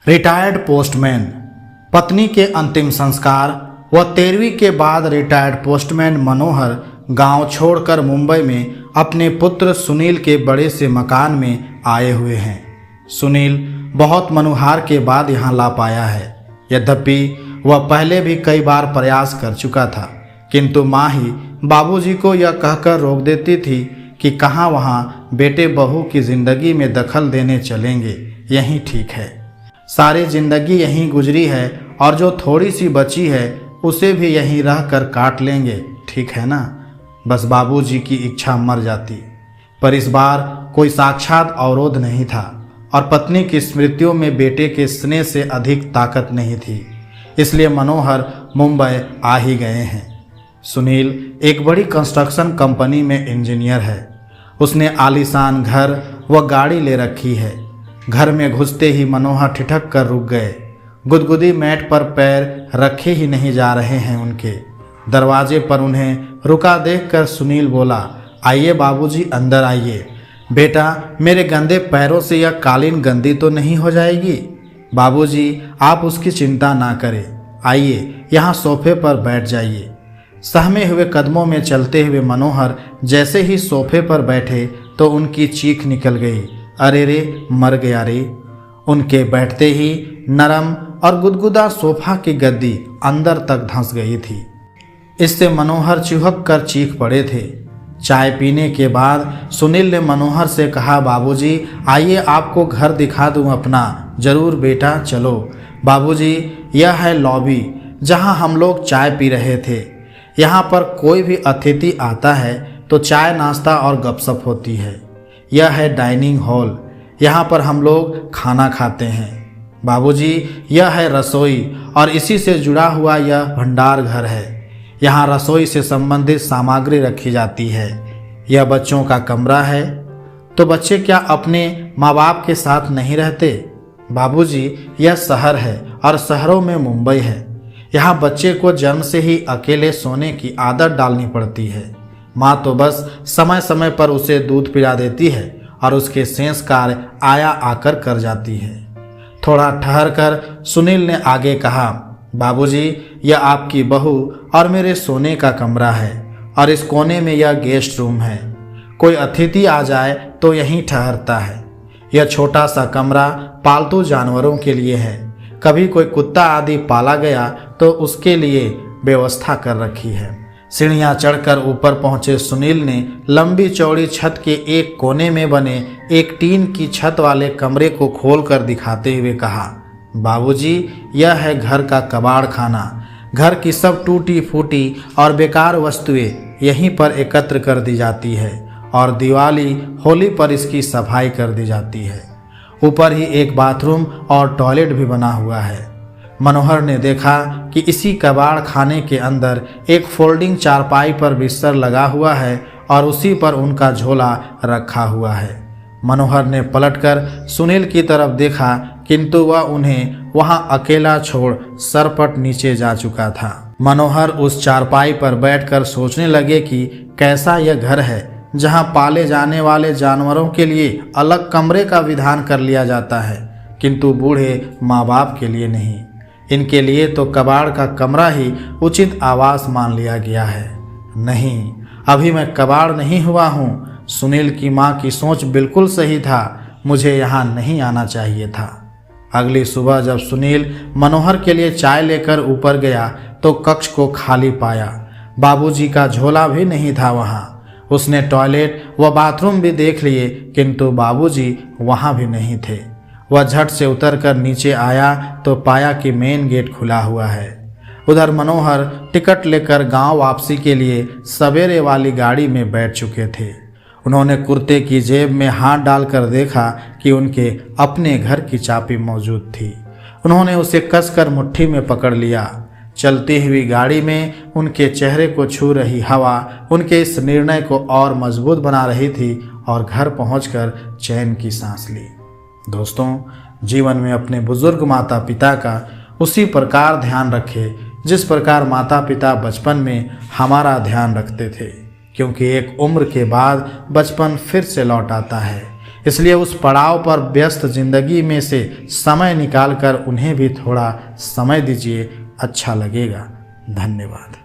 Retired postman. पत्नी के अंतिम संस्कार व 13वीं के बाद रिटायर्ड पोस्टमैन मनोहर गांव छोड़कर मुंबई में अपने पुत्र सुनील के बड़े से मकान में आए हुए हैं। सुनील बहुत मनुहार के बाद यहां ला पाया है। यद्यपि वह पहले भी कई बार प्रयास कर चुका था, किंतु माँ ही बाबूजी को यह कहकर रोक देती थी कि कहाँ वहाँ बेटे बहू की ज़िंदगी में दखल देने चलेंगे, यहीं ठीक है। सारी ज़िंदगी यहीं गुजरी है और जो थोड़ी सी बची है उसे भी यहीं रह कर काट लेंगे, ठीक है ना। बस बाबूजी की इच्छा मर जाती, पर इस बार कोई साक्षात अवरोध नहीं था और पत्नी की स्मृतियों में बेटे के स्नेह से अधिक ताकत नहीं थी, इसलिए मनोहर मुंबई आ ही गए हैं। सुनील एक बड़ी कंस्ट्रक्शन कंपनी में इंजीनियर है। उसने आलीशान घर व गाड़ी ले रखी है। घर में घुसते ही मनोहर ठिठक कर रुक गए। गुदगुदी मैट पर पैर रखे ही नहीं जा रहे हैं उनके। दरवाजे पर उन्हें रुका देखकर सुनील बोला, आइए बाबूजी, अंदर आइए। बेटा, मेरे गंदे पैरों से यह कालीन गंदी तो नहीं हो जाएगी? बाबूजी, आप उसकी चिंता ना करें। आइए, यहाँ सोफे पर बैठ जाइए। सहमे हुए कदमों में चलते हुए मनोहर जैसे ही सोफे पर बैठे तो उनकी चीख निकल गई, अरे रे, मर गया रे। उनके बैठते ही नरम और गुदगुदा सोफा की गद्दी अंदर तक धंस गई थी। इससे मनोहर चिढ़क कर चीख पड़े थे। चाय पीने के बाद सुनील ने मनोहर से कहा, बाबूजी, आइए आपको घर दिखा दूं अपना। जरूर बेटा, चलो। बाबूजी, यह है लॉबी जहां हम लोग चाय पी रहे थे। यहाँ पर कोई भी अतिथि आता है तो चाय नाश्ता और गपशप होती है। यह है डाइनिंग हॉल, यहाँ पर हम लोग खाना खाते हैं। बाबूजी, यह है रसोई और इसी से जुड़ा हुआ यह भंडार घर है। यहाँ रसोई से संबंधित सामग्री रखी जाती है। यह बच्चों का कमरा है। तो बच्चे क्या अपने माँ बाप के साथ नहीं रहते? बाबूजी, यह शहर है और शहरों में मुंबई है। यहाँ बच्चे को जन्म से ही अकेले सोने की आदत डालनी पड़ती है। माँ तो बस समय समय पर उसे दूध पिला देती है और उसके शेष कार्य आया आकर कर जाती है। थोड़ा ठहर कर सुनील ने आगे कहा, बाबूजी, यह आपकी बहू और मेरे सोने का कमरा है और इस कोने में यह गेस्ट रूम है। कोई अतिथि आ जाए तो यहीं ठहरता है। यह छोटा सा कमरा पालतू जानवरों के लिए है। कभी कोई कुत्ता आदि पाला गया तो उसके लिए व्यवस्था कर रखी है। सीढ़ियाँ चढ़कर ऊपर पहुँचे सुनील ने लंबी चौड़ी छत के एक कोने में बने एक टीन की छत वाले कमरे को खोलकर दिखाते हुए कहा, बाबूजी, यह है घर का कबाड़ खाना। घर की सब टूटी फूटी और बेकार वस्तुएं यहीं पर एकत्र कर दी जाती है और दिवाली होली पर इसकी सफाई कर दी जाती है। ऊपर ही एक बाथरूम और टॉयलेट भी बना हुआ है। मनोहर ने देखा कि इसी कबाड़ खाने के अंदर एक फोल्डिंग चारपाई पर बिस्तर लगा हुआ है और उसी पर उनका झोला रखा हुआ है। मनोहर ने पलटकर सुनील की तरफ देखा, किंतु वह उन्हें वहां अकेला छोड़ सरपट नीचे जा चुका था। मनोहर उस चारपाई पर बैठकर सोचने लगे कि कैसा यह घर है जहां पाले जाने वाले जानवरों के लिए अलग कमरे का विधान कर लिया जाता है, किंतु बूढ़े माँ बाप के लिए नहीं। इनके लिए तो कबाड़ का कमरा ही उचित आवास मान लिया गया है। नहीं, अभी मैं कबाड़ नहीं हुआ हूँ। सुनील की माँ की सोच बिल्कुल सही था। मुझे यहाँ नहीं आना चाहिए था। अगली सुबह जब सुनील मनोहर के लिए चाय लेकर ऊपर गया तो कक्ष को खाली पाया। बाबूजी का झोला भी नहीं था वहाँ। उसने टॉयलेट व बाथरूम भी देख लिए, किंतु बाबूजी वहाँ भी नहीं थे। वह झट से उतरकर नीचे आया तो पाया कि मेन गेट खुला हुआ है। उधर मनोहर टिकट लेकर गांव वापसी के लिए सवेरे वाली गाड़ी में बैठ चुके थे। उन्होंने कुर्ते की जेब में हाथ डालकर देखा कि उनके अपने घर की चाबी मौजूद थी। उन्होंने उसे कसकर मुट्ठी में पकड़ लिया। चलती हुई गाड़ी में उनके चेहरे को छू रही हवा उनके इस निर्णय को और मजबूत बना रही थी और घर पहुंचकर चैन की सांस ली। दोस्तों, जीवन में अपने बुजुर्ग माता पिता का उसी प्रकार ध्यान रखें जिस प्रकार माता पिता बचपन में हमारा ध्यान रखते थे, क्योंकि एक उम्र के बाद बचपन फिर से लौट आता है। इसलिए उस पड़ाव पर व्यस्त जिंदगी में से समय निकालकर उन्हें भी थोड़ा समय दीजिए, अच्छा लगेगा। धन्यवाद।